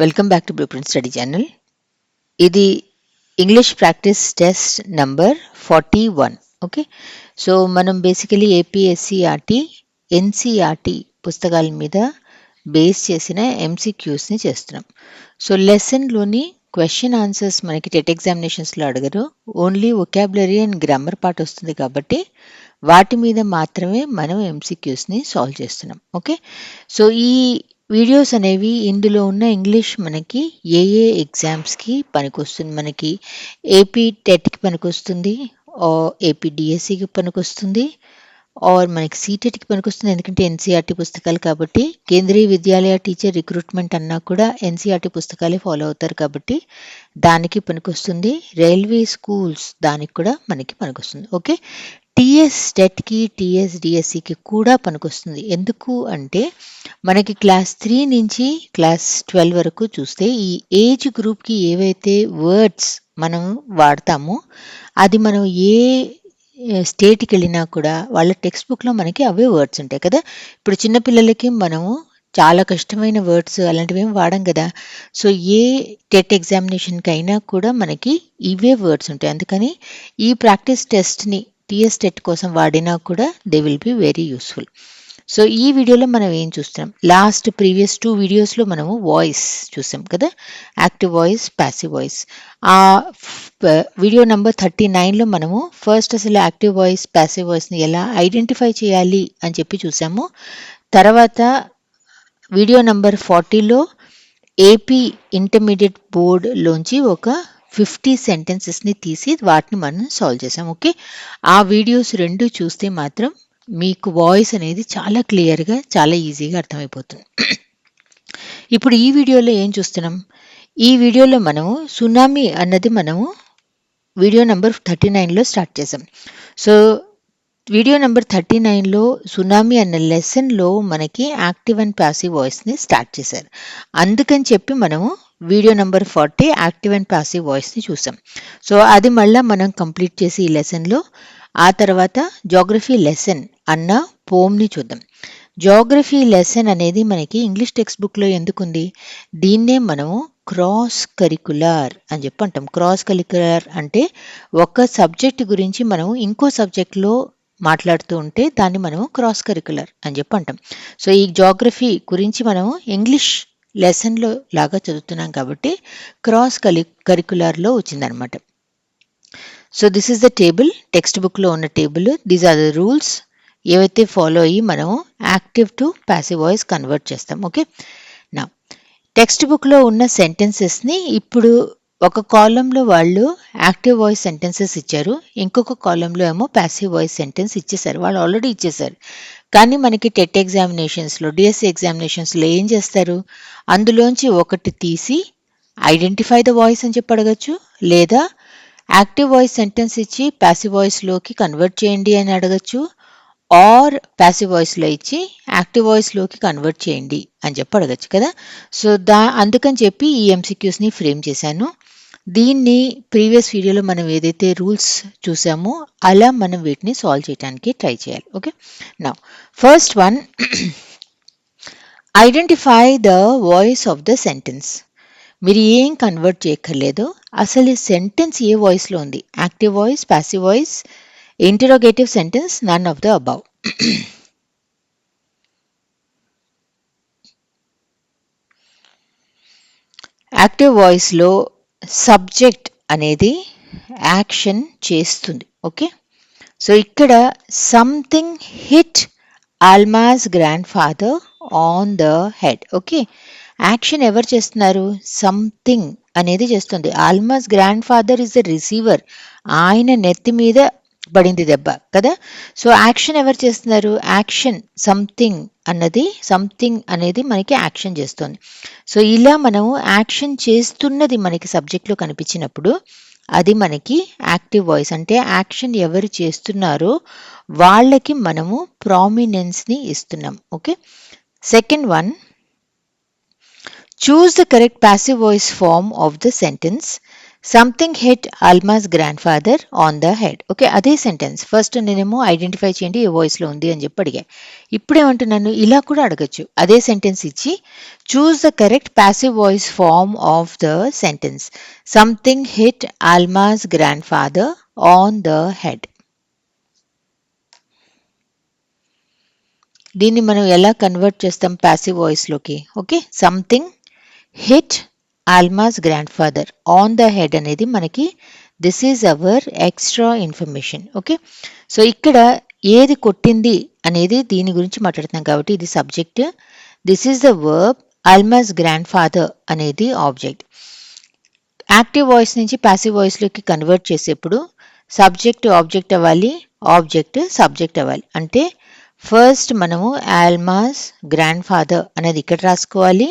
Welcome back to blueprint study channel. ఇది English practice test number 41. Okay, so మనం basically APSCERT NCERT పుస్తకాల మీద base చేసిన ఎంసీక్యూస్ని చేస్తున్నాం. సో లెసన్లోని క్వశ్చన్ ఆన్సర్స్ మనకి టెట్ ఎగ్జామినేషన్స్లో అడగరు, only vocabulary and grammar part వస్తుంది కాబట్టి వాటి మీద మాత్రమే మనం ఎంసీక్యూస్ని సాల్వ్ చేస్తున్నాం. ఓకే, సో ఈ వీడియోస్ అనేవి ఇందులో ఉన్న ఇంగ్లీష్ మనకి ఏ ఎగ్జామ్స్కి పనికొస్తుంది, మనకి ఏపీ టెట్కి పనికొస్తుంది, ఏపీ డిఎస్సికి పనికొస్తుంది, ఆర్ మనకి సీటెట్కి పనికొస్తుంది. ఎందుకంటే ఎన్సీఆర్టీ పుస్తకాలు కాబట్టి, కేంద్రీయ విద్యాలయ టీచర్ రిక్రూట్మెంట్ అన్నా కూడా ఎన్సీఆర్టీ పుస్తకాలే ఫాలో అవుతారు కాబట్టి దానికి పనికొస్తుంది. రైల్వే స్కూల్స్ దానికి కూడా మనకి పనికొస్తుంది. ఓకే, టీఎస్ టెట్కి టీఎస్ డిఎస్సికి కూడా పనికొస్తుంది. ఎందుకు అంటే మనకి క్లాస్ 3 నుంచి క్లాస్ 12 వరకు చూస్తే ఈ ఏజ్ గ్రూప్కి ఏవైతే వర్డ్స్ మనం వాడతామో అది మనం ఏ స్టేట్కి వెళ్ళినా కూడా వాళ్ళ టెక్స్ట్ బుక్లో మనకి అవే వర్డ్స్ ఉంటాయి కదా. ఇప్పుడు చిన్నపిల్లలకి మనము చాలా కష్టమైన వర్డ్స్ అలాంటివి ఏం వాడం కదా. సో ఏ టెట్ ఎగ్జామినేషన్కి అయినా కూడా మనకి ఇవే వర్డ్స్ ఉంటాయి. అందుకని ఈ ప్రాక్టీస్ టెస్ట్ని టీఎస్ టెట్ కోసం వాడినా కూడా they will be very useful. So ఈ వీడియోలో మనం ఏం చూస్తున్నాం, లాస్ట్ ప్రీవియస్ 2 వీడియోస్లో మనము వాయిస్ చూసాం కదా, యాక్టివ్ వాయిస్, ప్యాసివ్ వాయిస్. ఆ వీడియో నెంబర్ 39లో మనము ఫస్ట్ అసలు యాక్టివ్ వాయిస్, ప్యాసివ్ వాయిస్ని ఎలా ఐడెంటిఫై చేయాలి అని చెప్పి చూసాము. తర్వాత వీడియో నెంబర్ 40లో ఏపీ ఇంటర్మీడియట్ బోర్డ్లోంచి ఒక 50 సెంటెన్సెస్ని తీసి వాటిని మనం సాల్వ్ చేసాం. ఓకే, ఆ వీడియోస్ రెండు చూస్తే మాత్రం మీకు వాయిస్ అనేది చాలా క్లియర్గా, చాలా ఈజీగా అర్థమైపోతుంది. ఇప్పుడు ఈ వీడియోలో ఏం చూస్తున్నాం, ఈ వీడియోలో మనము సునామీ అన్నది మనము వీడియో నెంబర్ 39లో స్టార్ట్ చేసాం. సో వీడియో నెంబర్ 39లో సునామీ అన్న లెసన్లో మనకి యాక్టివ్ అండ్ ప్యాసివ్ వాయిస్ని స్టార్ట్ చేశారు. అందుకని చెప్పి మనము video number 40 active and passive వాయిస్ని చూసాం. సో అది మళ్ళీ మనం కంప్లీట్ చేసి ఈ లెసన్లో ఆ తర్వాత జోగ్రఫీ లెసన్ అన్న పోమ్ని చూద్దాం. జోగ్రఫీ లెసన్ అనేది మనకి ఇంగ్లీష్ టెక్స్ట్ బుక్లో ఎందుకుంది, దీన్నే మనము క్రాస్ కరికులర్ అని చెప్పి అంటాం. క్రాస్ కరికులర్ అంటే ఒక సబ్జెక్ట్ గురించి మనం ఇంకో సబ్జెక్ట్లో మాట్లాడుతూ ఉంటే దాన్ని మనము క్రాస్ కరికులర్ అని చెప్పి అంటాం. సో ఈ జోగ్రఫీ గురించి మనము ఇంగ్లీష్ లెసన్లో లాగా చదువుతున్నాం కాబట్టి క్రాస్ కరికులర్లో వచ్చిందనమాట. So this is the table, text బుక్లో ఉన్న table. These are the rules ఏవైతే ఫాలో అయ్యి మనము active to passive voice convert చేస్తాం. ఓకే, నా టెక్స్ట్ బుక్లో ఉన్న సెంటెన్సెస్ని ఇప్పుడు ఒక కాలంలో వాళ్ళు యాక్టివ్ వాయిస్ సెంటెన్సెస్ ఇచ్చారు, ఇంకొక కాలంలో ఏమో ప్యాసివ్ వాయిస్ సెంటెన్స్ ఇచ్చేసారు. వాళ్ళు ఆల్రెడీ ఇచ్చేసారు. కానీ మనకి టెట్ ఎగ్జామినేషన్స్లో, డిఎస్సి ఎగ్జామినేషన్స్లో ఏం చేస్తారు, అందులోంచి ఒకటి తీసి ఐడెంటిఫై ద వాయిస్ అని చెప్పి అడగచ్చు, లేదా యాక్టివ్ వాయిస్ సెంటెన్స్ ఇచ్చి ప్యాసివ్ వాయిస్లోకి కన్వర్ట్ చేయండి అని అడగచ్చు, ఆర్ ప్యాసివ్ వాయిస్లో ఇచ్చి యాక్టివ్ వాయిస్లోకి కన్వర్ట్ చేయండి అని చెప్పి అడగచ్చు కదా. సో అందుకని చెప్పి ఈ ఎంసీక్యూస్ని ఫ్రేమ్ చేశాను. దీన్ని ప్రీవియస్ వీడియోలో మనం ఏదైతే రూల్స్ చూసామో అలా మనం వీటిని సాల్వ్ చేయడానికి ట్రై చేయాలి. ఓకే, నా first one, identify the voice of the sentence. మీరు ఏం కన్వర్ట్ చేయక్కర్లేదు, అసలు ఈ సెంటెన్స్ ఏ వాయిస్లో ఉంది, active voice, passive voice, interrogative sentence, none of the above. Active వాయిస్లో సబ్జెక్ట్ అనేది యాక్షన్ చేస్తుంది. ఓకే, సో ఇక్కడ something hit ఆల్మాస్ grand father on the head. Okay, action ఎవరు చేస్తున్నారు, సంథింగ్ అనేది చేస్తుంది. Almas grand father is the receiver, ఆయన నెత్తి మీద పడింది దెబ్బ కదా. సో యాక్షన్ ఎవరు చేస్తున్నారు, యాక్షన్ సంథింగ్ అనేది మనకి యాక్షన్ చేస్తుంది. సో ఇలా మనము యాక్షన్ చేస్తున్నది మనకి సబ్జెక్ట్లో కనిపించినప్పుడు అది మనకి యాక్టివ్ వాయిస్. అంటే యాక్షన్ ఎవరు చేస్తున్నారో వాళ్ళకి మనము ప్రామినెన్స్ని ఇస్తున్నాం. Okay, second one, choose the correct passive voice form of the sentence. Something hit అల్మాస్ grand father on the head. Okay, అదే సెంటెన్స్. ఫస్ట్ నేనేమో ఐడెంటిఫై చేయండి ఏ వాయిస్లో ఉంది అని చెప్పి అడిగా. ఇప్పుడేమంటున్నాను, ఇలా కూడా అడగచ్చు. అదే సెంటెన్స్ ఇచ్చి choose the correct passive voice form of the sentence. Something hit అల్మాస్ grand father on the head. దీన్ని మనం ఎలా కన్వర్ట్ చేస్తాం ప్యాసివ్ వాయిస్లోకి? Okay, something hit ఆల్మాస్ grand father on the head అనేది మనకి this is our extra information. Okay, so ఇక్కడ ఏది కొట్టింది అనేది దీని గురించి మాట్లాడుతున్నాం కాబట్టి ఇది subject, this is the verb, Alma's grand father అనేది ఆబ్జెక్ట్. యాక్టివ్ వాయిస్ నుంచి ప్యాసివ్ వాయిస్లోకి కన్వర్ట్ చేసేప్పుడు సబ్జెక్ట్ ఆబ్జెక్ట్ అవ్వాలి, ఆబ్జెక్ట్ సబ్జెక్ట్ అవ్వాలి. అంటే ఫస్ట్ మనము ఆల్మాస్ గ్రాండ్ ఫాదర్ అనేది ఇక్కడ రాసుకోవాలి,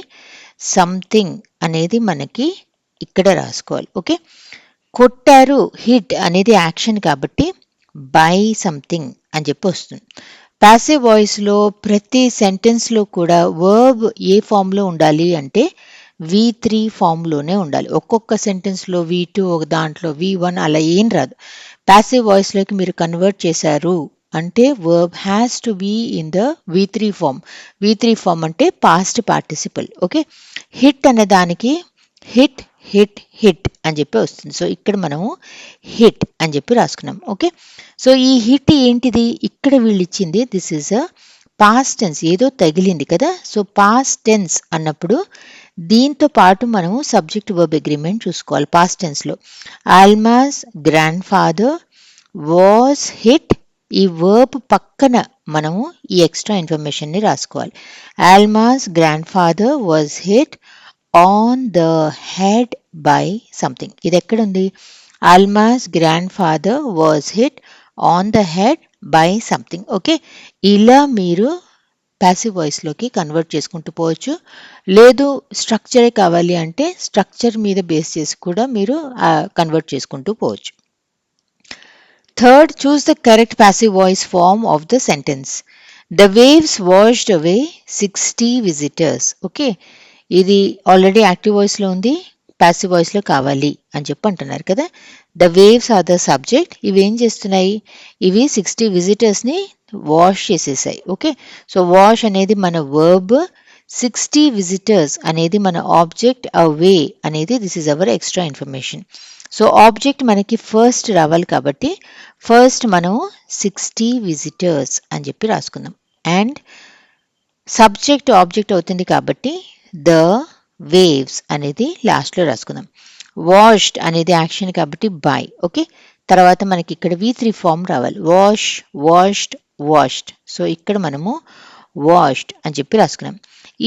సంథింగ్ అనేది మనకి ఇక్కడ రాసుకోవాలి. ఓకే, కొట్టారు హిట్ అనేది యాక్షన్ కాబట్టి బై సంథింగ్ అని చెప్పి వస్తుంది. ప్యాసివ్ వాయిస్లో ప్రతి సెంటెన్స్లో కూడా వర్బ్ ఏ ఫామ్లో ఉండాలి అంటే V3 ఫామ్లోనే ఉండాలి. ఒక్కొక్క సెంటెన్స్లో V2, ఒక దాంట్లో V1 అలా ఏం రాదు. ప్యాసివ్ వాయిస్లోకి మీరు కన్వర్ట్ చేశారు అంటే verb has to be in the V3 form. V3 form అంటే పాస్ట్ పార్టిసిపల్. ఓకే, హిట్ అనే దానికి హిట్ హిట్ హిట్ అని చెప్పి వస్తుంది. సో ఇక్కడ మనము హిట్ అని చెప్పి రాసుకున్నాం. ఓకే, సో ఈ హిట్ ఏంటిది? ఇక్కడ వీళ్ళు ఇచ్చింది this is a past tense, ఏదో తగిలింది కదా. సో పాస్ట్ టెన్స్ అన్నప్పుడు దీంతో పాటు మనము సబ్జెక్ట్ వర్బ్ అగ్రిమెంట్ చూసుకోవాలి. పాస్ట్ టెన్స్లో Alma's grand father was hit, ఈ వర్బ్ పక్కన మనము ఈ ఎక్స్ట్రా ఇన్ఫర్మేషన్ని రాసుకోవాలి. Alma's grand father was hit on the head by something. ఇది ఎక్కడుంది? Alma's grand father was hit on the head by something. Okay, ఇలా మీరు ప్యాసివ్ వాయిస్లోకి కన్వర్ట్ చేసుకుంటూ పోవచ్చు. లేదు స్ట్రక్చరే కావాలి అంటే స్ట్రక్చర్ మీద బేస్ చేసి కూడా మీరు కన్వర్ట్ చేసుకుంటూ పోవచ్చు. Third, choose the correct passive voice form of the sentence. The waves washed away 60 visitors. Okay, ఇది ఆల్రెడీ యాక్టివ్ వాయిస్లో ఉంది, ప్యాసివ్ వాయిస్లో కావాలి అని చెప్పి అంటున్నారు కదా. The waves are the subject. ఇవి ఏం చేస్తున్నాయి? ఇవి 60 విజిటర్స్ని వాష్ చేసేసాయి. ఓకే, సో వాష్ అనేది మన వర్బ్, 60 విజిటర్స్ అనేది మన ఆబ్జెక్ట్, అవే అనేది this is our extra information. So object మనకి ఫస్ట్ రావాలి కాబట్టి ఫస్ట్ మనం 60 విజిటర్స్ అని చెప్పి రాసుకుందాం. అండ్ సబ్జెక్ట్ ఆబ్జెక్ట్ అవుతుంది కాబట్టి ద వేవ్స్ అనేది లాస్ట్లో రాసుకుందాం. వాష్డ్ అనేది యాక్షన్ కాబట్టి బై. ఓకే, తర్వాత మనకి ఇక్కడ V3 ఫామ్ రావాలి. Wash, washed, washed. సో ఇక్కడ మనము వాష్డ్ అని చెప్పి రాసుకున్నాం.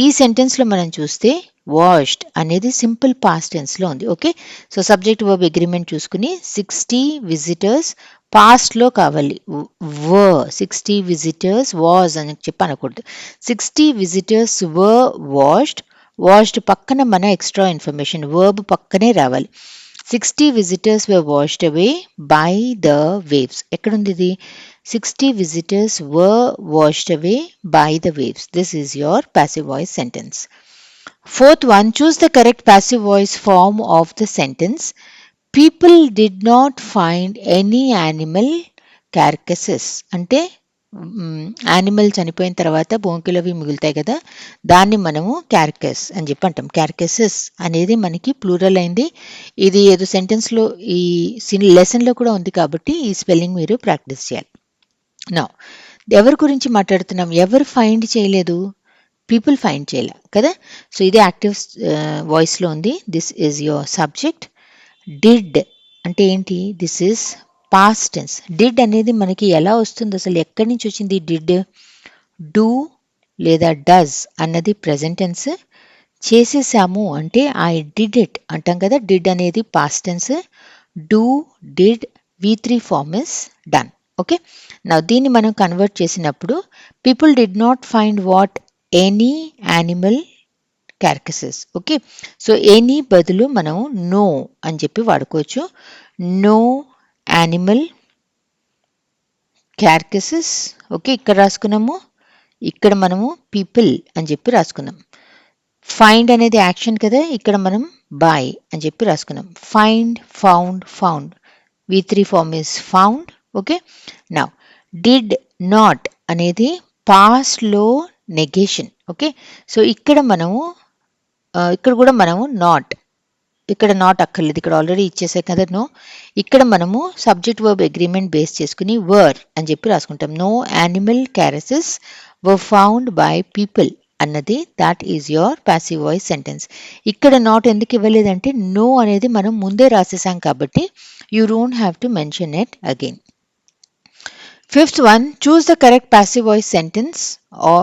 ఈ సెంటెన్స్లో మనం చూస్తే వాష్డ్ అనేది సింపుల్ పాస్ట్ టెన్స్లో ఉంది. Okay, so subject verb agreement చూసుకుని 60 విజిటర్స్ పాస్ట్లో కావాలి. 60 విజిటర్స్ వాజ్ అని చెప్పి అనకూడదు. 60 విజిటర్స్ వర్ వాష్డ్. వాష్డ్ పక్కన మన ఎక్స్ట్రా ఇన్ఫర్మేషన్ వర్బ్ పక్కనే రావాలి. 60 visitors were washed away by the waves. ఎక్కడుంది ఇది? 60 visitors were washed away by the waves. This is your passive voice sentence. Fourth one, choose the correct passive voice form of the sentence. People did not find any animal carcasses. అంటే animal చనిపోయిన తర్వాత బొంకిలు అవి మిగులుతాయి కదా, దాన్ని మనము carcass అని చెప్పి అంటాం. క్యార్కసెస్ అనేది మనకి ప్లూరల్ అయింది. ఇది ఏదో సెంటెన్స్లో ఈ లెసన్లో కూడా ఉంది కాబట్టి ఈ స్పెల్లింగ్ మీరు ప్రాక్టీస్ చేయాలి. నా ఎవరి గురించి మాట్లాడుతున్నాం? ఎవరు ఫైండ్ చేయలేదు? పీపుల్ ఫైండ్ చేయలే కదా. సో ఇది యాక్టివ్ వాయిస్లో ఉంది. This is your subject. Did అంటే ఏంటి? This is past tense. Did అనేది మనకి ఎలా వస్తుంది? అసలు ఎక్కడి నుంచి వచ్చింది డిడ్? డూ లేదా డస్ అన్నది ప్రెజెంట్ టెన్స్. చేసేసాము అంటే ఐ డిడ్ ఇట్ అంటాం కదా. డిడ్ అనేది past tense. Do, did, V3 form is done. Okay, నా దీన్ని మనం కన్వర్ట్ చేసినప్పుడు people did not find what? Any animal carcasses. Okay, so any బదులు మనం నో అని చెప్పి వాడుకోవచ్చు. No animal carcasses. ఓకే, ఇక్కడ రాసుకున్నాము. ఇక్కడ మనము పీపుల్ అని చెప్పి రాసుకున్నాం. ఫైండ్ అనేది యాక్షన్ కదా, ఇక్కడ మనం బై అని చెప్పి రాసుకున్నాం. Find, found, found. V3 form is found. Okay. Now did not అనేది పాస్ట్ లో నెగేషన్. ఓకే. సో ఇక్కడ కూడా మనము నాట్, ఇక్కడ నాట్ అక్కర్లేదు, ఇక్కడ ఆల్రెడీ ఇచ్చేసాయి కదా నో. ఇక్కడ మనము సబ్జెక్ట్ వర్బ్ అగ్రిమెంట్ బేస్ చేసుకుని వర్ అని చెప్పి రాసుకుంటాం. No animal carcasses were found by people అన్నది that is your passive voice sentence. ఇక్కడ నాట్ ఎందుకు ఇవ్వలేదంటే నో అనేది మనం ముందే రాసేసాం కాబట్టి you don't have to mention it again. Fifth one, choose the correct passive voice sentence or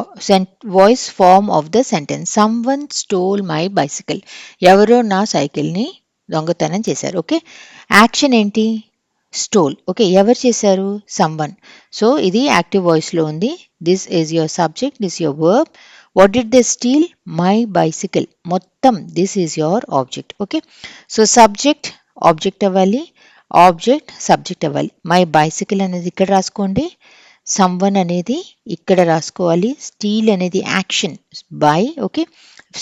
voice form of the sentence. Someone stole my bicycle. ఎవరో నా సైకిల్ని దొంగతనం చేశారు. ఓకే. యాక్షన్ ఏంటి? స్టోల్. ఓకే. ఎవరు చేశారు? సమ్వన్. సో ఇది active వాయిస్లో ఉంది. This is your subject, this your verb. What did they steal? My bicycle. మొత్తం this is your object. Okay. So subject object అవ్వాలి, ఆబ్జెక్ట్ సబ్జెక్ట్ అవ్వాలి. మై బైసికల్ అనేది ఇక్కడ రాసుకోండి, సమ్వన్ అనేది ఇక్కడ రాసుకోవాలి, స్టీల్ అనేది action by. Okay.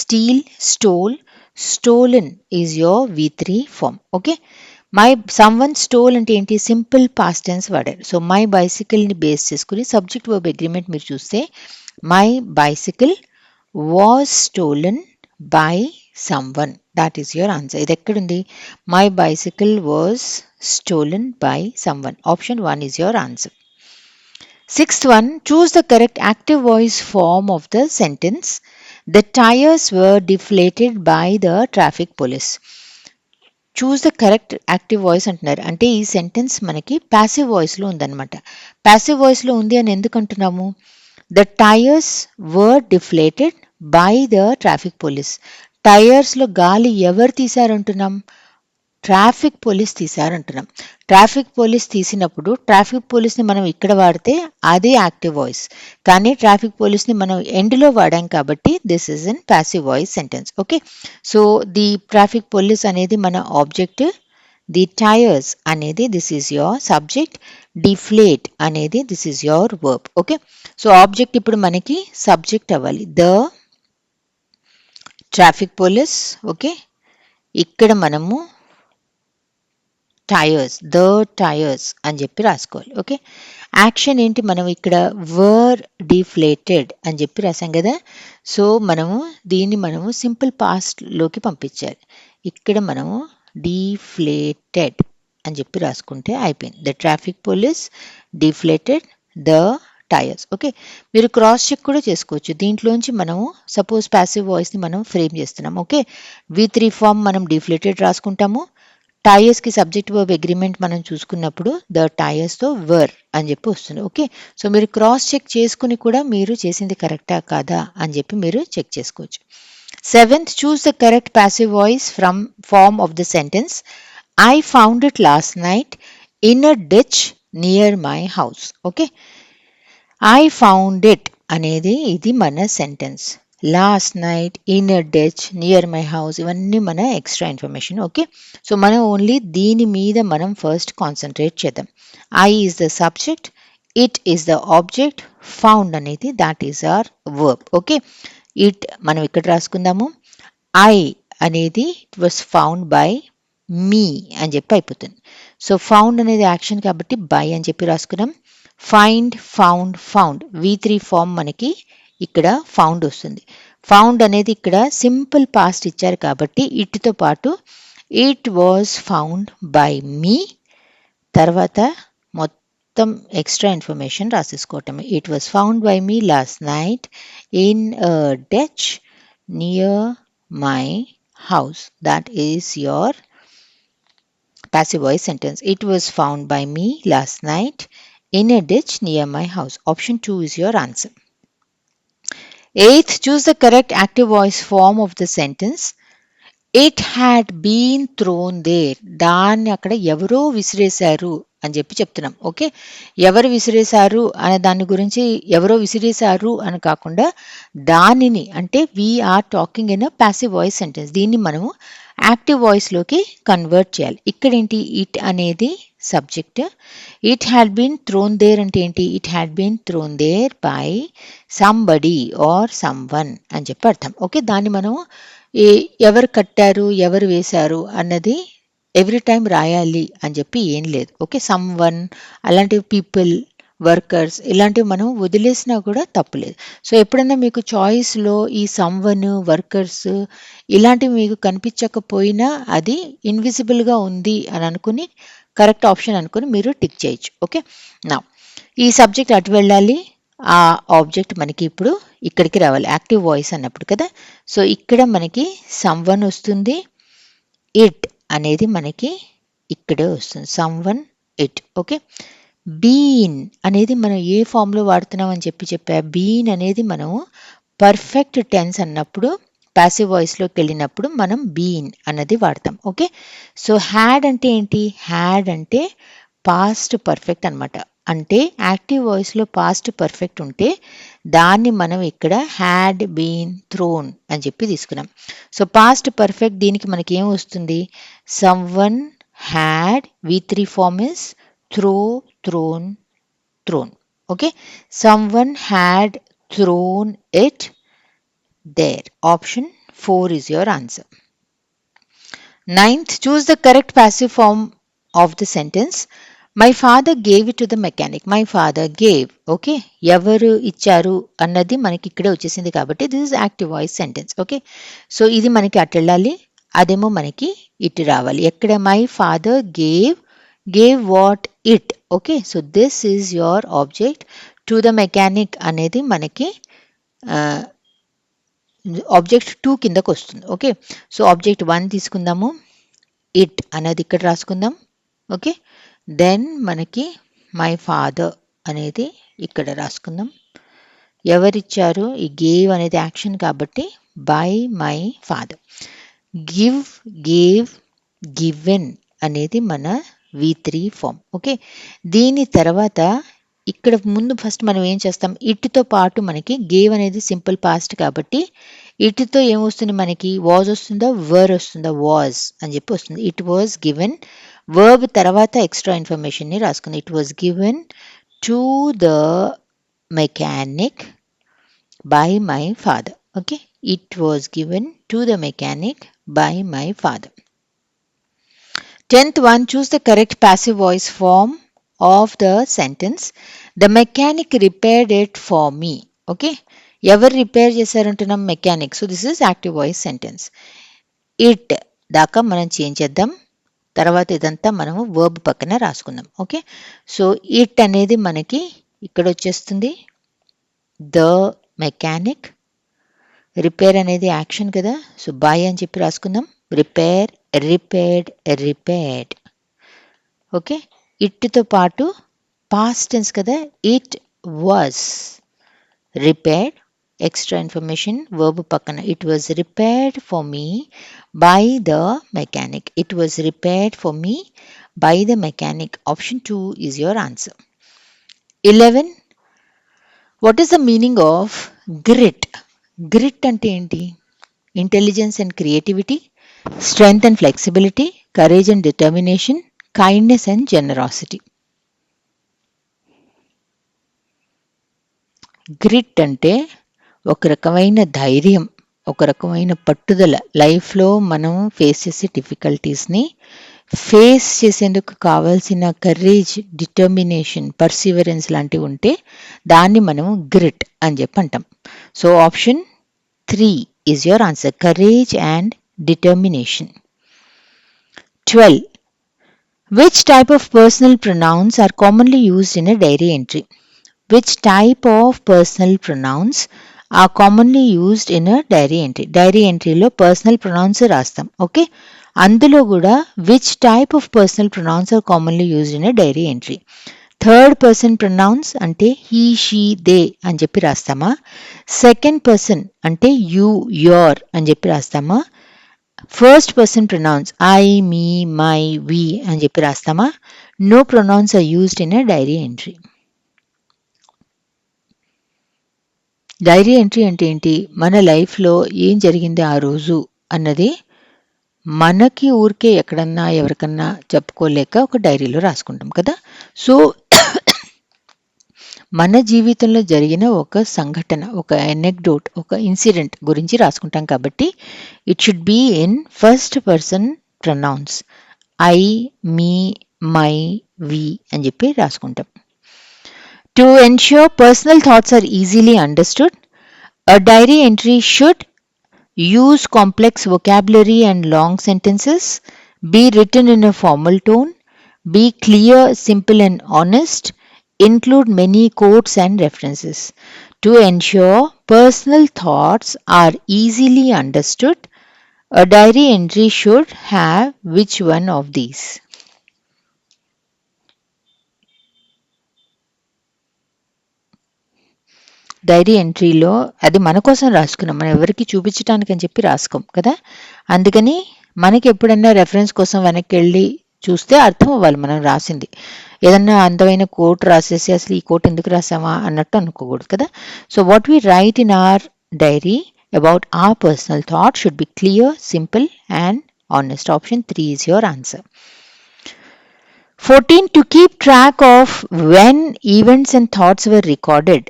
Steal, stole, stolen is your V3 form. Okay. My someone stole అంటే ఏంటి? సింపుల్ పాస్ట్ టెన్స్ వాడారు. సో మై బైసికల్ని బేస్ చేసుకుని సబ్జెక్ట్ వర్బ్ అగ్రిమెంట్ మీరు చూస్తే my bicycle was stolen by someone. That is your answer. ఇది ఎక్కడుంది? My bicycle was stolen by someone. Option 1 is your answer. Sixth one, choose the correct active voice form of the sentence. The tires were deflated by the traffic police. Choose the correct active voice అంటున్నారు. అంటే ఈ sentence మనకి passive వాయిస్లో ఉందన్నమాట. Passive వాయిస్లో ఉంది అని ఎందుకు అంటున్నాము? The tyres were deflated by the traffic police. టైర్స్లో గాలి ఎవరు తీశారంటున్నాం? ట్రాఫిక్ పోలీస్ తీశారంటున్నాం. ట్రాఫిక్ పోలీస్ తీసినప్పుడు ట్రాఫిక్ పోలీస్ని మనం ఇక్కడ వాడితే అదే యాక్టివ్ వాయిస్, కానీ ట్రాఫిక్ పోలీస్ని మనం ఎండ్లో వాడాం కాబట్టి this is in passive voice sentence. Okay. So the traffic police అనేది మన ఆబ్జెక్ట్, ది టైర్స్ అనేది this is your subject, deflate అనేది this is your verb. Okay. So object ఇప్పుడు మనకి సబ్జెక్ట్ అవ్వాలి, ద ట్రాఫిక్ పోలీస్. ఓకే. ఇక్కడ మనము tyres, the tyres అని చెప్పి రాసుకోవాలి. ఓకే. యాక్షన్ ఏంటి? మనం ఇక్కడ వర్ డిఫ్లేటెడ్ అని చెప్పి రాసాం కదా. సో దీన్ని సింపుల్ పాస్ట్లోకి పంపించాలి. ఇక్కడ మనము డిఫ్లేటెడ్ అని చెప్పి రాసుకుంటే అయిపోయింది. The traffic police deflated the tyres. Okay. మీరు క్రాస్ చెక్ కూడా చేసుకోవచ్చు. దీంట్లోంచి మనము సపోజ్ ప్యాసివ్ వాయిస్ని మనం ఫ్రేమ్ చేస్తున్నాం. ఓకే. V3 ఫామ్ మనం డిఫ్లేటెడ్ రాసుకుంటాము. టైర్స్కి సబ్జెక్ట్ వర్బ్ అగ్రిమెంట్ మనం చూసుకున్నప్పుడు ద టైర్స్తో వర్ అని చెప్పి వస్తుంది. ఓకే. సో మీరు క్రాస్ చెక్ చేసుకుని కూడా మీరు చేసింది కరెక్టా కాదా అని చెప్పి మీరు చెక్ చేసుకోవచ్చు. Seventh, choose the correct passive voice from form of the sentence. I found it last night in a ditch near my house. Okay. I found it అనేది ఇది మన sentence. Last night, in a ditch, near my house ఇవన్నీ మన extra information. Okay. So మనం only దీని మీద మనం first concentrate చేద్దాం. I is the subject, it is the object, found అనేది that is our verb. Okay. It మనం ఇక్కడ రాసుకుందాము. ఐ అనేది ఇట్ వాస్ ఫౌండ్ బై మీ అని చెప్పి అయిపోతుంది. సో ఫౌండ్ అనేది యాక్షన్ కాబట్టి బై అని చెప్పి రాసుకున్నాం. Find, found, found V3 form మనకి ఇక్కడ ఫౌండ్ వస్తుంది. ఫౌండ్ అనేది ఇక్కడ సింపుల్ పాస్ట్ ఇచ్చారు కాబట్టి ఇట్తో పాటు it was found by me, తర్వాత మొత్తం ఎక్స్ట్రా ఇన్ఫర్మేషన్ రాసేసుకోవటమే. It was found by me last night in a ditch near my house. That is your passive voice sentence. It was found by me last night in a ditch near my house. Option 2 is your answer. Eighth, choose the correct active voice form of the sentence. It had been thrown there. దాన్ని అక్కడ ఎవరో విసిరేశారు అని చెప్పి చెప్తున్నాం. Okay. ఎవరు విసిరేశారు అనే దాని గురించి ఎవరో విసిరేశారు అని కాకుండా దానిని అంటే we are talking in a passive voice sentence. దీన్ని మనము యాక్టివ్ వాయిస్లోకి కన్వర్ట్ చేయాలి. ఇక్కడ ఏంటి? ఇట్ అనేది subject. It had been thrown there అంటే ఏంటి? It had been thrown there by somebody or someone అని చెప్పి అర్థం. ఓకే. దాన్ని మనం ఎవరు కట్టారు, ఎవరు వేశారు అన్నది ఎవ్రీ టైం రాయాలి అని చెప్పి ఏం లేదు. ఓకే, సమ్ వన్ అలాంటివి, పీపుల్, వర్కర్స్ ఇలాంటివి మనం వదిలేసినా కూడా తప్పులేదు. సో ఎప్పుడన్నా మీకు చాయిస్లో ఈ సమ్ వన్, వర్కర్స్ ఇలాంటివి మీకు కనిపించకపోయినా అది ఇన్విజిబుల్గా ఉంది అని అనుకుని కరెక్ట్ ఆప్షన్ అనుకుని మీరు టిక్ చేయొచ్చు. ఓకే, నా ఈ సబ్జెక్ట్ అటు వెళ్ళాలి, ఆ ఆబ్జెక్ట్ మనకి ఇప్పుడు ఇక్కడికి రావాలి, యాక్టివ్ వాయిస్ అన్నప్పుడు కదా. సో ఇక్కడ మనకి సమ్ వన్ వస్తుంది, ఇట్ అనేది మనకి ఇక్కడే వస్తుంది, someone it. Okay, been అనేది మనం ఏ ఫామ్లో వాడుతున్నాం అని చెప్పా. బీన్ అనేది మనం పర్ఫెక్ట్ టెన్స్ అన్నప్పుడు, ప్యాసివ్ వాయిస్లోకి వెళ్ళినప్పుడు మనం బీన్ అన్నది వాడతాం. ఓకే, సో హ్యాడ్ అంటే ఏంటి, హ్యాడ్ అంటే పాస్ట్ పర్ఫెక్ట్ అనమాట. అంటే యాక్టివ్ వాయిస్లో పాస్ట్ పర్ఫెక్ట్ ఉంటే దాన్ని మనం ఇక్కడ హ్యాడ్ బీన్ థ్రోన్ అని చెప్పి తీసుకున్నాం. సో పాస్ట్ పర్ఫెక్ట్ దీనికి మనకి ఏం వస్తుంది, someone had, V3 form is throw, thrown, thrown. Okay, someone had thrown it there. Option 4 is your answer. Ninth, choose the correct passive form of the sentence. My father gave it to the mechanic. My father gave. Okay, ఎవరు ఇచ్చారు అన్నది మనకి ఇక్కడే వచ్చేసింది కాబట్టి this is active voice sentence. Okay, so ఇది మనకి అటు వెళ్ళాలి, అదేమో మనకి ఇటు రావాలి. ఎక్కడ my father gave what it. Okay, so this is your object. To the mechanic అనేది మనకి ఆబ్జెక్ట్ 2 కిందకు వస్తుంది. ఓకే, సో ఆబ్జెక్ట్ 1 తీసుకుందాము, ఇట్ అనేది ఇక్కడ రాసుకుందాం. ఓకే, దెన్ మనకి మై ఫాదర్ అనేది ఇక్కడ రాసుకుందాం. ఎవరిచ్చారు, ఈ గేవ్ అనేది యాక్షన్ కాబట్టి by my father. Give, gave, given అనేది మన V3 ఫామ్. ఓకే, దీని తర్వాత ఇక్కడ ముందు ఫస్ట్ మనం ఏం చేస్తాం, ఇటుతో పాటు మనకి గేవ్ అనేది సింపుల్ పాస్ట్ కాబట్టి ఇటుతో ఏమొస్తుంది, మనకి వాజ్ వస్తుందా, వర్ వస్తుందా, వాజ్ అని చెప్పి వస్తుంది. ఇట్ వాజ్ గివెన్, వర్బ్ తర్వాత ఎక్స్ట్రా ఇన్ఫర్మేషన్ని రాసుకుంది. It was given to the mechanic by my father. Okay, it was given to the mechanic by my father. 10th one, choose the correct passive voice form of the sentence. The mechanic repaired it for me. Okay, ఎవరు repair చేశారంటున్నాం, mechanic. So this is active voice sentence. It దాకా మనం change చేద్దాం, తర్వాత ఇదంతా మనము verb పక్కన రాసుకుందాం. Okay, so it అనేది మనకి ఇక్కడ వచ్చేస్తుంది, ద మెకానిక్. రిపేర్ అనేది యాక్షన్ కదా, సో బై అని చెప్పి రాసుకుందాం. Repair, repaired, repaired. ఓకే, ఇట్తో పాటు పాస్ట్ టెన్స్ కదా, it was repaired, extra information verb పక్కన. It was repaired for me by the mechanic. It was repaired for me by the mechanic. Option 2 is your answer. 11, what is the meaning of grit? Grit అంటే ఏంటి, intelligence and creativity, strength and flexibility, courage and determination, kindness and generosity. Grit అంటే ఒక రకమైన ధైర్యం, ఒక రకమైన పట్టుదల. లైఫ్లో మనం ఫేస్ చేసే డిఫికల్టీస్ని ఫేస్ చేసేందుకు కావాల్సిన కరేజ్, డిటర్మినేషన్, పర్సివరెన్స్ లాంటివి ఉంటే దాన్ని మనం గ్రిట్ అని చెప్పి అంటాం. So option 3 is your answer, courage and determination. 12, which type of personal pronouns are commonly used in a diary entry? Which type of personal pronouns are commonly used in a diary entry? Diary entry లో personal pronouns రాస్తాం. Okay, అందులో కూడా which type of personal pronouns are commonly used in a diary entry? Third person pronouns అంటే he, she, they అని చెప్పి రాస్తామా? Second person అంటే you, your అని చెప్పి రాస్తామా? First person pronouns I, me, my, we అని చెప్పి రాస్తామా? No pronouns are used in a diary entry. Diary entry అంటే ఏంటి, మన లైఫ్లో ఏం జరిగింది ఆ రోజు అన్నది మనకి ఊరికే ఎక్కడన్నా ఎవరికన్నా చెప్పుకోలేక ఒక డైరీలో రాసుకుంటాం కదా. సో మన జీవితంలో జరిగిన ఒక సంఘటన, ఒక ఎనెక్డోట్, ఒక ఇన్సిడెంట్ గురించి రాసుకుంటాం కాబట్టి it should be in first person pronouns. I, me, my, we అని చెప్పి రాసుకుంటాం. To ensure personal thoughts are easily understood, a diary entry should use complex vocabulary and long sentences, be written in a formal tone, be clear, simple, and honest, include many quotes and references. To ensure personal thoughts are easily understood, a diary entry should have which one of these? Diary ఎంట్రీలో అది మన కోసం రాసుకున్నాం, మనం ఎవరికి చూపించడానికి అని చెప్పి రాసుకోం కదా. అందుకని మనకి ఎప్పుడన్నా రెఫరెన్స్ కోసం వెనక్కి వెళ్ళి చూస్తే అర్థం అవ్వాలి మనం రాసింది. ఏదన్నా అందమైన కోట్ రాసేసి అసలు ఈ కోట్ ఎందుకు రాసామా అన్నట్టు అనుకోకూడదు కదా. So what we write in our diary about our personal thought should be clear, simple and honest. Option 3 is your answer. 14. To keep track of when events and thoughts were recorded,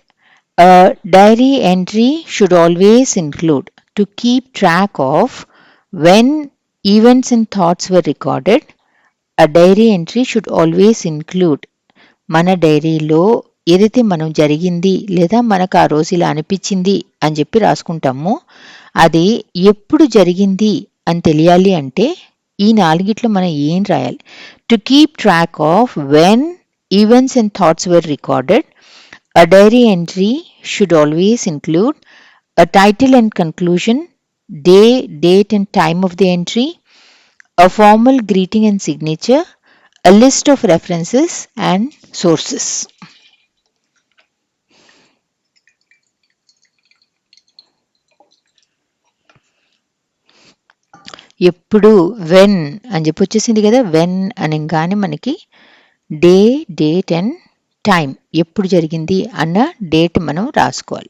a diary entry should always include. To keep track of when events and thoughts were recorded, a diary entry should always include. మన డైరీలో ఏదైతే మనం జరిగింది లేదా మనకు ఆ రోజు ఇలా అనిపించింది అని చెప్పి రాసుకుంటామో అది ఎప్పుడు జరిగింది అని తెలియాలి అంటే ఈ నాలుగిట్లో మనం ఏం రాయాలి? To keep track of when events and thoughts were recorded, a diary entry should always include a title and conclusion, day, date and time of the entry, a formal greeting and signature, a list of references and sources. ఎప్పుడు when అని చెప్పి వచ్చేసింది కదా. When అనగానే మనకి day, date and time, ఎప్పుడు జరిగింది అన్న డేట్ మనం రాసుకోవాలి.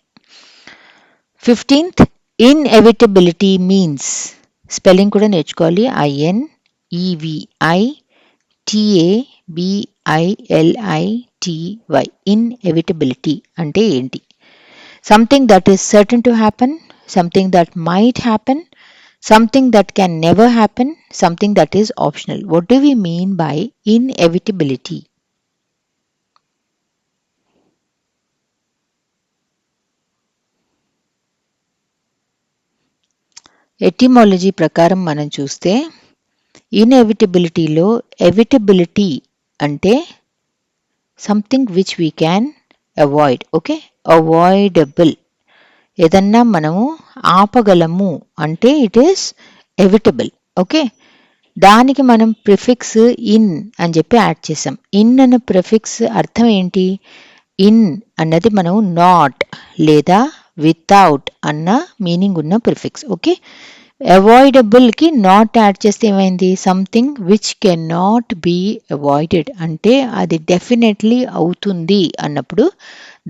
15th, ఇన్ఎవిటబిలిటీ మీన్స్, స్పెల్లింగ్ కూడా నేర్చుకోవాలి. INEVITABILITY. ఇన్ఎవిటబిలిటీ అంటే ఏంటి? Something that is certain to happen, something that might happen, something that can never happen, something that is optional. What do we mean by inevitability? Etymology ప్రకారం మనం చూస్తే ఇన్ఎవిటబిలిటీలో ఎవైటబిలిటీ అంటే something which we can avoid. Okay, avoidable ఏదన్నా మనము ఆపగలము అంటే it is ఎవిటబుల్. Okay, దానికి మనం prefix in అని చెప్పి యాడ్ చేసాం. ఇన్ అనే ప్రిఫిక్స్ అర్థం ఏంటి? ఇన్ అన్నది మనం నాట్ లేదా వితౌట్ అన్న మీనింగ్ ఉన్న ప్రిఫిక్స్. ఓకే, అవాయిడబుల్కి నాట్ యాడ్ చేస్తే ఏమైంది? Something which can not be avoided అంటే అది డెఫినెట్లీ అవుతుంది అన్నప్పుడు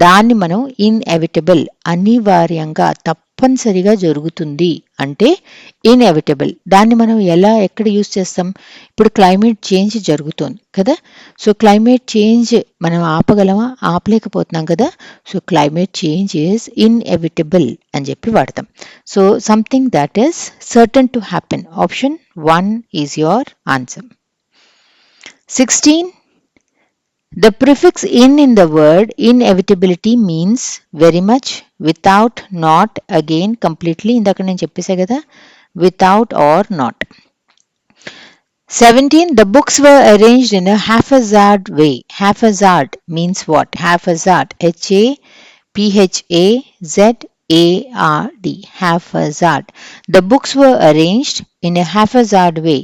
దాన్ని మనం ఇన్ఎవిటబుల్, అనివార్యంగా తప్పనిసరిగా జరుగుతుంది అంటే ఇన్ఎవిటబుల్. దాన్ని మనం ఎక్కడ యూజ్ చేస్తాం? ఇప్పుడు క్లైమేట్ చేంజ్ జరుగుతుంది కదా. సో క్లైమేట్ చేంజ్ మనం ఆపగలమా? ఆపలేకపోతున్నాం కదా. So climate change is inevitable అని చెప్పి వాడతాం. So something that is certain to happen. Option 1 is your answer. 16. The prefix in the word inevitability means very much, without, not, again, completely. ఇందాక నేను చెప్పేసా కదా, without or not. 17. The books were arranged in a haphazard way. Haphazard means what? Haphazard, HAPHAZARD. Haphazard. The books were arranged in a haphazard way.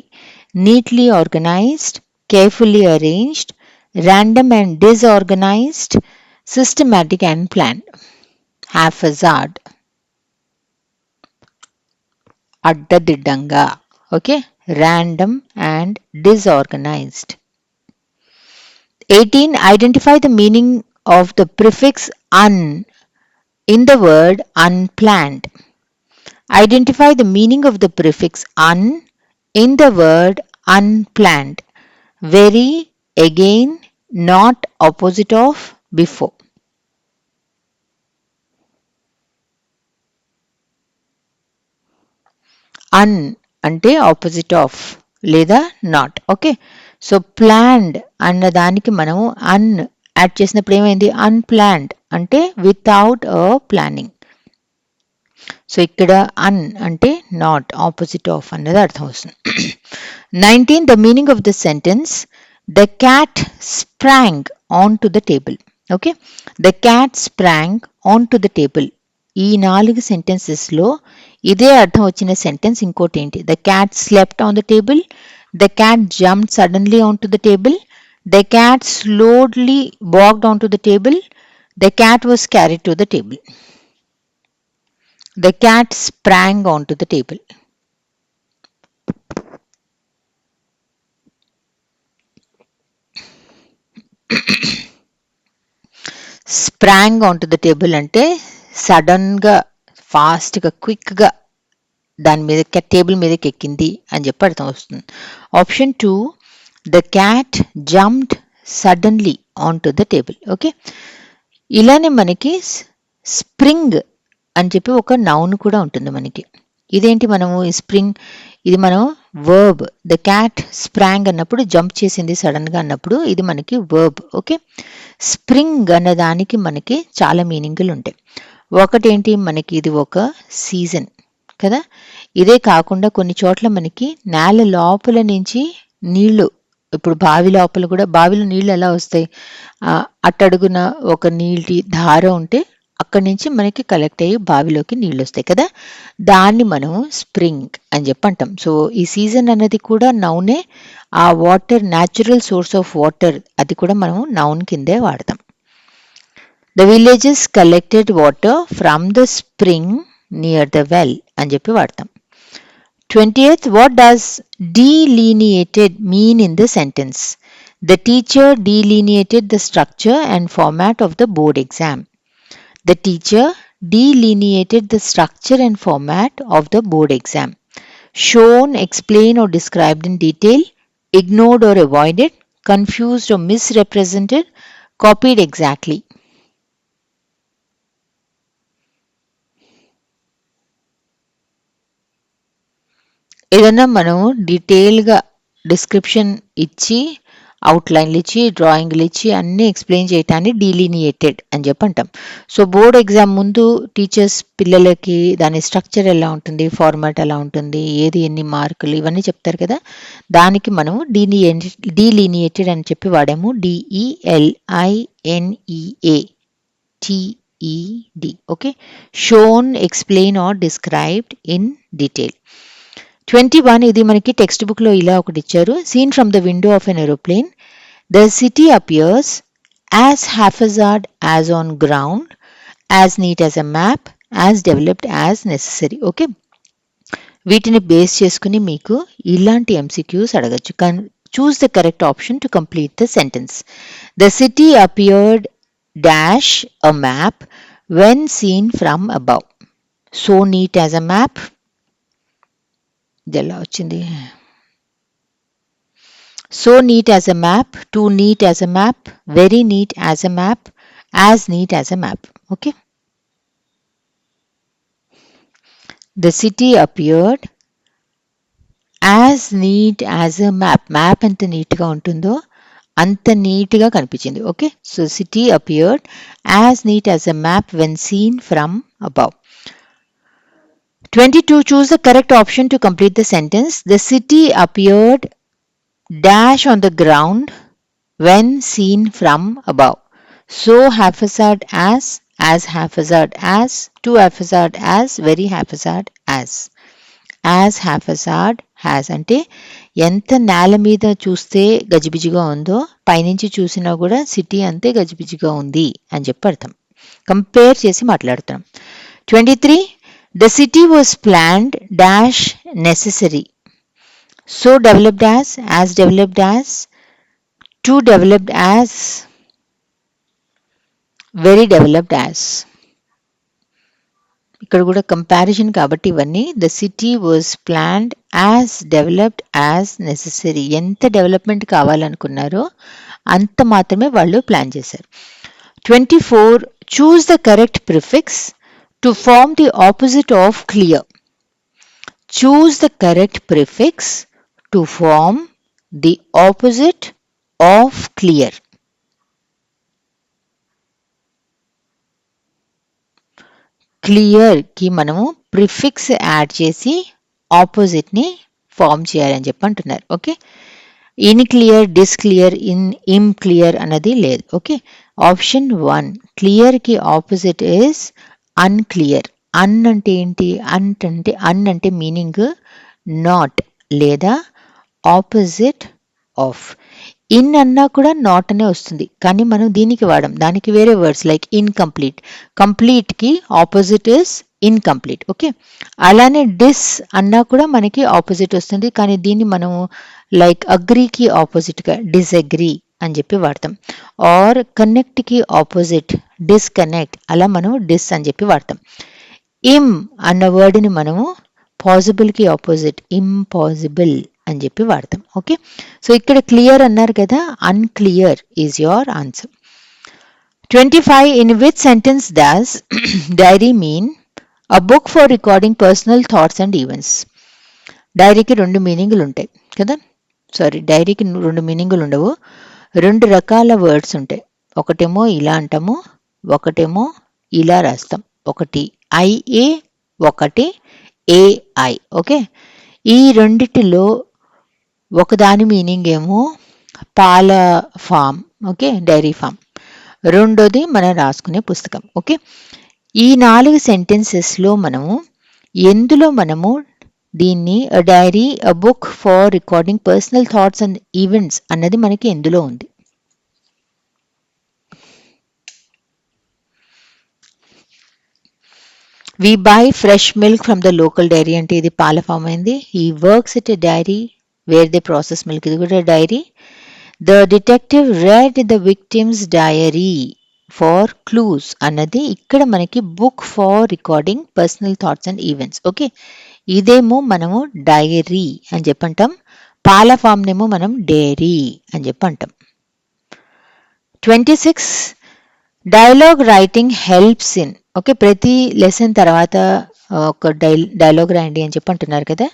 Neatly organized, carefully arranged, random and disorganized, systematic and planned. Haphazard. అడ్డదిడ్డంగా. Okay, random and disorganized. 18. Identify the meaning of the prefix un in the word unplanned. Identify the meaning of the prefix un in the word unplanned. Very, again, not, opposite of, before. అన్ అంటే opposite of లేదా not. Okay, so planned అన్న దానికి మనము అన్ add చేసినప్పుడు ఏమైంది, unplanned అంటే without అ planning. So ఇక్కడ అన్ అంటే నాట్, ఆపోజిట్ ఆఫ్ అన్నది అర్థం వస్తుంది. 19 the meaning of the sentence the cat sprang onto the table. Okay, the cat sprang onto the table. ఈ 4 సెంటెన్సెస్లో ఇదే అర్థం వచ్చిన సెంటెన్స్ ఇంకోటి ఏంటి, the cat slept on the table, the cat jumped suddenly onto the table, the cat slowly walked onto the table, the cat was carried to the table. The cat sprang onto the table. Sprang onto the table అంటే సడన్గా, ఫాస్ట్గా, క్విక్గా దాని మీద table మీదకి ఎక్కింది అని చెప్పి అర్థం వస్తుంది. Option 2 the cat jumped suddenly onto the table. Okay, ఇలానే మనకి స్ప్రింగ్ అని చెప్పి ఒక నౌన్ కూడా ఉంటుంది మనకి. ఇదేంటి, మనము ఈ స్ప్రింగ్ ఇది మనం వర్బ్, ద క్యాట్ స్ప్రాంగ్ అన్నప్పుడు జంప్ చేసింది సడన్గా అన్నప్పుడు ఇది మనకి వర్బ్. ఓకే, స్ప్రింగ్ అన్న దానికి మనకి చాలా మీనింగ్లు ఉంటాయి. ఒకటేంటి, మనకి ఇది ఒక సీజన్ కదా. ఇదే కాకుండా కొన్ని చోట్ల మనకి నేల లోపల నుంచి నీళ్లు, ఇప్పుడు బావి లోపల కూడా, బావిలో నీళ్ళు ఎలా వస్తాయి, అట్టడుగున ఒక నీటి ధార ఉంటే అక్కడి నుంచి మనకి కలెక్ట్ అయ్యి బావిలోకి నీళ్ళు వస్తాయి కదా, దాన్ని మనం స్ప్రింగ్ అని చెప్పి అంటాం. సో ఈ సీజన్ అన్నది కూడా నౌనే, ఆ water natural source of water అది కూడా మనం నౌన్ కిందే వాడతాం. The villages collected water from the spring near the well అని చెప్పి వాడతాం. 20th, what does delineated mean in the sentence? The teacher delineated the structure and format of the board exam. The teacher delineated the structure and format of the board exam. Shown, explained or described in detail, ignored or avoided, confused or misrepresented, copied exactly. ఏదన్నా మనం డీటెయిల్గా description ఇచ్చి, అవుట్లైన్లు ఇచ్చి, డ్రాయింగ్లు ఇచ్చి అన్నీ explain చేయటాన్ని డీలినియేటెడ్ అని చెప్పి అంటాం. సో బోర్డ్ ఎగ్జామ్ ముందు టీచర్స్ పిల్లలకి దాని స్ట్రక్చర్ ఎలా ఉంటుంది, ఫార్మాట్ ఎలా ఉంటుంది, ఏది ఎన్ని మార్కులు ఇవన్నీ చెప్తారు కదా, దానికి మనము డీలినియేటెడ్ అని చెప్పి వాడాము. DELINEATED. Okay, shown, explain or described in detail. 21 ఇది మనకి టెక్స్ట్ బుక్లో ఇలా ఒకటి ఇచ్చారు. Seen from the window of an aeroplane the city appears as haphazard as on ground, as neat as a map, as developed as necessary. Okay, వీటిని base చేసుకుని మీకు ఇలాంటి MCQs అడగచ్చు. Choose the correct option to complete the sentence. The city appeared dash a map when seen from above. So neat as a map, ఇది ఎలా వచ్చింది, so neat as a map, too neat as a map, very neat as a map, as neat as a map. Okay, the city appeared as neat as a map, map ఎంత నీట్గా ఉంటుందో అంత నీట్గా కనిపించింది. Okay, so city appeared as neat as a map when seen from above. 22 choose the correct option to complete the sentence. The city appeared dash on the ground when seen from above. So haphazard as haphazard as, too haphazard as, very haphazard as haphazard has అంటే ఎంత నేల మీద చూస్తే గజిబిజిగా ఉందో పైనుంచి చూసినా కూడా సిటీ అంతే గజిబిజిగా ఉంది అని చెప్పి అర్థం. కంపేర్ చేసి మాట్లాడుతాం. 23 the city was planned dash necessary. So developed as developed as, too developed as, very developed as. ఇక్కడ కూడా కంపారిజన్ కాబట్టి ఇవన్నీ. The city was planned as developed as necessary. ఎంత డెవలప్మెంట్ కావాలనుకున్నారో అంత మాత్రమే వాళ్ళు ప్లాన్ చేశారు. 24 choose the correct prefix to form the opposite of clear. choose the correct prefix to form the opposite of clear. Clear కి మనము prefix add చేసి opposite ని ఫామ్ చేయాలని చెప్పి అంటున్నారు. Okay, in clear, disclear, in clear అన్నది లేదు. Okay, option 1 clear కి ఆపోజిట్ ఇస్ అన్క్లియర్. అన్ అంటే ఏంటి? అన్ అంటే మీనింగ్ నాట్ లేదా ఆపోజిట్ ఆఫ్. ఇన్ అన్నా కూడా నాట్ అనే వస్తుంది, కానీ మనం దీనికి వాడం, దానికి వేరే వర్డ్స్ లైక్ ఇన్కంప్లీట్. కంప్లీట్ కి ఆపోజిట్ ఇస్ ఇన్కంప్లీట్. ఓకే, అలానే డిస్ అన్నా కూడా మనకి ఆపోజిట్ వస్తుంది, కానీ దీన్ని మనము లైక్ అగ్రీకి ఆపోజిట్గా డిసగ్రీ అని చెప్పి వాడతాం. ఆర్ కనెక్ట్కి ఆపోజిట్ డిస్కనెక్ట్, అలా మనం డిస్ అని చెప్పి వాడతాం. ఇమ్ అన్న వర్డ్ని మనము పాసిబుల్కి ఆపోజిట్ ఇంపాసిబుల్ అని చెప్పి వాడతాం. ఓకే, సో ఇక్కడ క్లియర్ అన్నారు కదా, unclear is your answer. 25 in which sentence does diary mean a book for recording personal thoughts and events. డైరీకి 2 మీనింగులు ఉంటాయి కదా, సారీ డైరీకి 2 మీనింగులు ఉండవు, 2 రకాల వర్డ్స్ ఉంటాయి. ఒకటేమో ఇలా అంటాము, ఒకటేమో ఇలా రాస్తాం. ఒకటి ఐఏ, ఒకటి ఏఐ. ఓకే, ఈ రెండిటిలో ఒకదాని మీనింగ్ ఏమో పాల ఫామ్, ఓకే, డైరీ ఫామ్. రెండోది మనం రాసుకునే పుస్తకం. ఓకే, ఈ 4 సెంటెన్సెస్లో మనము ఎందులో మనము దీన్ని diary, a book for recording personal thoughts and events అన్నది మనకి ఎందులో ఉంది? We buy fresh milk from the local dairy అంటే ఇది పాల ఫామ్ అయింది. He works at a dairy where they process milk, ఇది కూడా dairy. The detective read the victim's diary for clues అన్నది ఇక్కడ మనకి book for recording personal thoughts and events. Okay, ఇదేమో మనము డైరీ అని చెప్పంటాం, పాల ఫామ్నేమో మనం డైరీ అని చెప్పంటాం. 26 dialogue writing helps in. Okay, ప్రతి లెసన్ తర్వాత ఒక డైలాగ్ రాయండి అని చెప్పి అంటున్నారు కదా,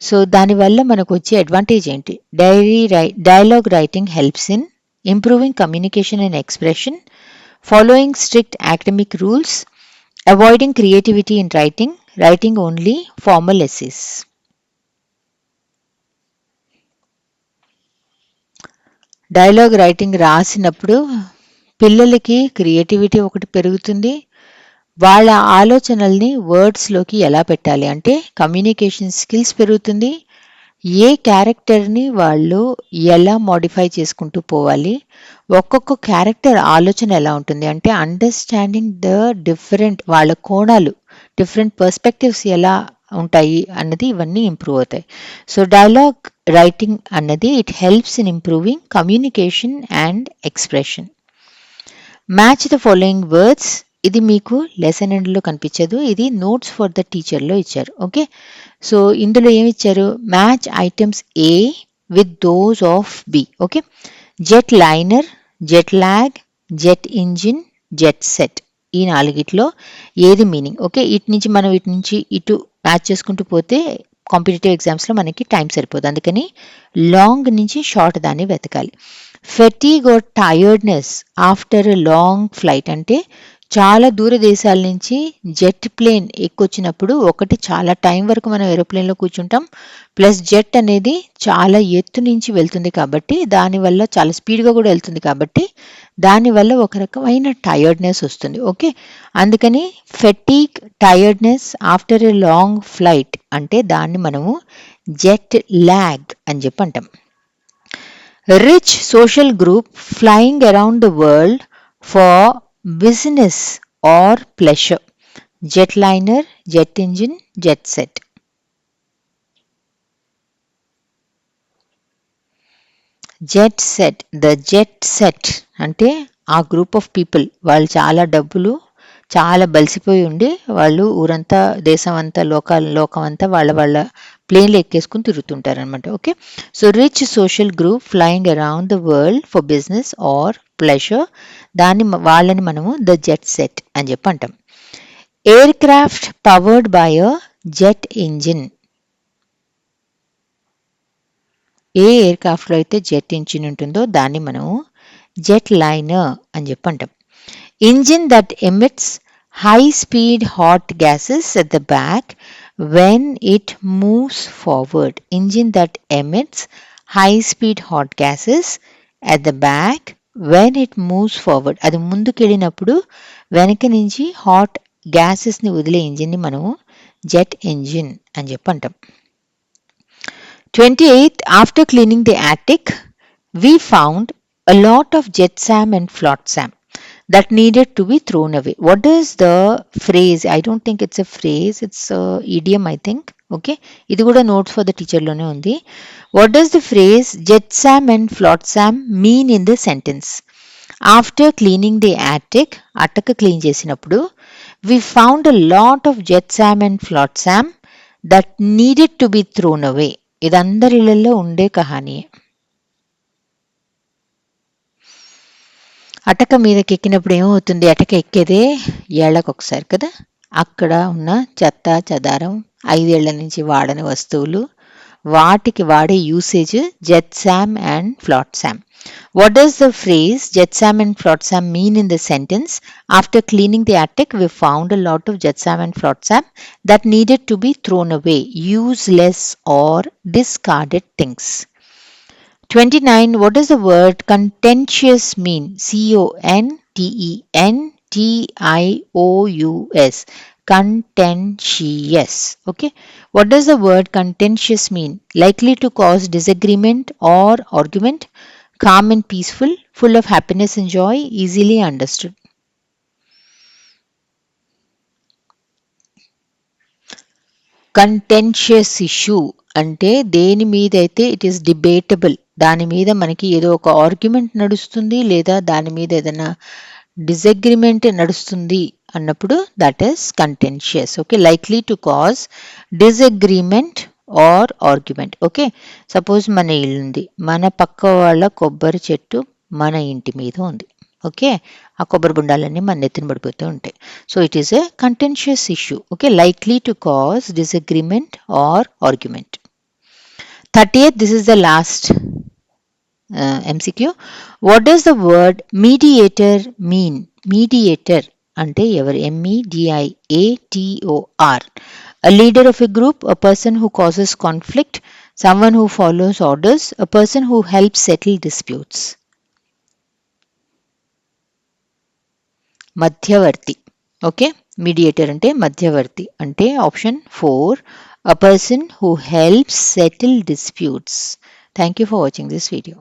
సో దానివల్ల మనకు వచ్చే అడ్వాంటేజ్ ఏంటి? Dialogue writing helps in improving communication and expression, following strict academic rules, avoiding creativity in writing only formal essays. Dialogue writing రాసినప్పుడు పిల్లలకి క్రియేటివిటీ ఒకటి పెరుగుతుంది, వాళ్ళ ఆలోచనల్ని వర్డ్స్లోకి ఎలా పెట్టాలి అంటే కమ్యూనికేషన్ స్కిల్స్ పెరుగుతుంది, ఏ క్యారెక్టర్ని వాళ్ళు ఎలా మోడిఫై చేసుకుంటూ పోవాలి, ఒక్కొక్క క్యారెక్టర్ ఆలోచన ఎలా ఉంటుంది అంటే అండర్స్టాండింగ్ ద డిఫరెంట్, వాళ్ళ కోణాలు, డిఫరెంట్ పర్స్పెక్టివ్స్ ఎలా ఉంటాయి అన్నది ఇవన్నీ ఇంప్రూవ్ అవుతాయి. సో డైలాగ్ రైటింగ్ అన్నది it helps in improving communication and expression. Match the following words, ఇది మీకు లెసన్ ఎండ్లో కనిపించదు, ఇది నోట్స్ ఫర్ ద టీచర్లో ఇచ్చారు. ఓకే, సో ఇందులో ఏమి ఇచ్చారు? Match items A with those of B. Okay, jet liner, jet lag, jet engine, jet set, ఈ 4గిట్లో ఏది మీనింగ్? ఓకే, ఇటు నుంచి ఇటు మ్యాచ్ చేసుకుంటూ పోతే కాంపిటేటివ్ ఎగ్జామ్స్లో మనకి టైం సరిపోదు, అందుకని లాంగ్ నుంచి షార్ట్ దాన్ని వెతకాలి. Fatigue or tiredness after a long flight అంటే చాలా దూర దేశాల నుంచి జెట్ ప్లేన్ ఎక్కొచ్చినప్పుడు ఒకటి చాలా టైం వరకు మనం ఏరోప్లేన్లో కూర్చుంటాం, ప్లస్ జెట్ అనేది చాలా ఎత్తు నుంచి వెళ్తుంది కాబట్టి దానివల్ల చాలా స్పీడ్గా కూడా వెళ్తుంది కాబట్టి దానివల్ల ఒక రకమైన టైర్డ్నెస్ వస్తుంది. ఓకే, అందుకని fatigue, tiredness after a long flight అంటే దాన్ని మనము జెట్ ల్యాగ్ అని చెప్పి అంటాం. Rich social group flying around the world for business or pleasure, jetliner, jet engine, jet set. Jet set, the jet set అంటే ఆ గ్రూప్ ఆఫ్ పీపుల్, వాళ్ళు చాలా డబ్బులు, చాలా బలిసిపోయి ఉండి వాళ్ళు ఊరంతా, దేశం అంతా, లోకం అంతా వాళ్ళ ప్లేన్లు ఎక్కేసుకుని తిరుగుతుంటారు అనమాట. Okay, so rich social group flying around the world for business or pleasure, వాళ్ళని మనము ద జెట్ సెట్ అని చెప్పి అంటాం. Aircraft powered by a jet engine, ఏ ఎయిర్‌క్రాఫ్ట్‌లో అయితే జెట్ ఇంజిన్ ఉంటుందో దాన్ని మనం జెట్ లైనర్ అని చెప్పి అంటాం. Engine that emits high speed hot gases at the back when it moves forward. Engine that emits high speed hot gases at the back when it moves forward. అది ముందుకెళ్ళినప్పుడు వెనక నుంచి hot గ్యాసెస్ని వదిలే ఇంజిన్ని మనం jet engine అని చెప్పి అంటాం. 28th, after cleaning the attic, we found a lot of jetsam and flotsam that needed to be thrown away. What is the phrase? I don't think it's a phrase, it's a idiom, I think. Okay, ఇది కూడా notes for the teacher లోనే ఉంది. What does the phrase jetsam and flotsam mean in the sentence? After cleaning the attic, అట్టక clean చేసినప్పుడు we found a lot of jetsam and flotsam that needed to be thrown away. ఇది అందరి ఇళ్లలో ఉండే కహానియే. అటక మీదకి ఎక్కినప్పుడు ఏమవుతుంది? అటక ఎక్కేదే ఏళ్ళకొకసారి కదా. అక్కడ ఉన్న చెత్త చెదారం, 5 ఏళ్ల నుంచి వాడని వస్తువులు, వాటికి వాడే usage jetsam and flotsam. What does the phrase jetsam and flotsam mean in the sentence? After cleaning the attic, we found a lot of jetsam and flotsam that needed to be thrown away, useless or discarded things. 29. What does the word contentious mean? Contentious. Contentious. Okay. What does the word contentious mean? Likely to cause disagreement or argument, calm and peaceful, full of happiness and joy, easily understood. Contentious issue అంటే దేని మీద అయితే it is debatable, దాని మీద మనకి ఏదో ఒక argument నడుస్తుంది లేదా దాని మీద ఏదైనా డిసగ్రిమెంట్ నడుస్తుంది అన్నప్పుడు that is contentious. Okay, likely to cause disagreement or argument. Okay, suppose మన ఇల్లు ఉంది, మన పక్క వాళ్ళ కొబ్బరి చెట్టు మన ఇంటి మీద ఉంది. ఓకే, ఆ కొబ్బరి బుండాలన్నీ మన నెత్తిన పడిపోతూ ఉంటాయి. So it is a contentious issue. Okay, likely to cause disagreement or argument. 30th, this is the last MCQ. What does the word mediator mean? Mediator అంటే ఎవరు? MEDIATOR. A leader of a group, a person who causes conflict, someone who follows orders, a person who helps settle disputes. మధ్యవర్తి. Okay, mediator అంటే మధ్యవర్తి అంటే option 4, a person who helps settle disputes. Thank you for watching this video.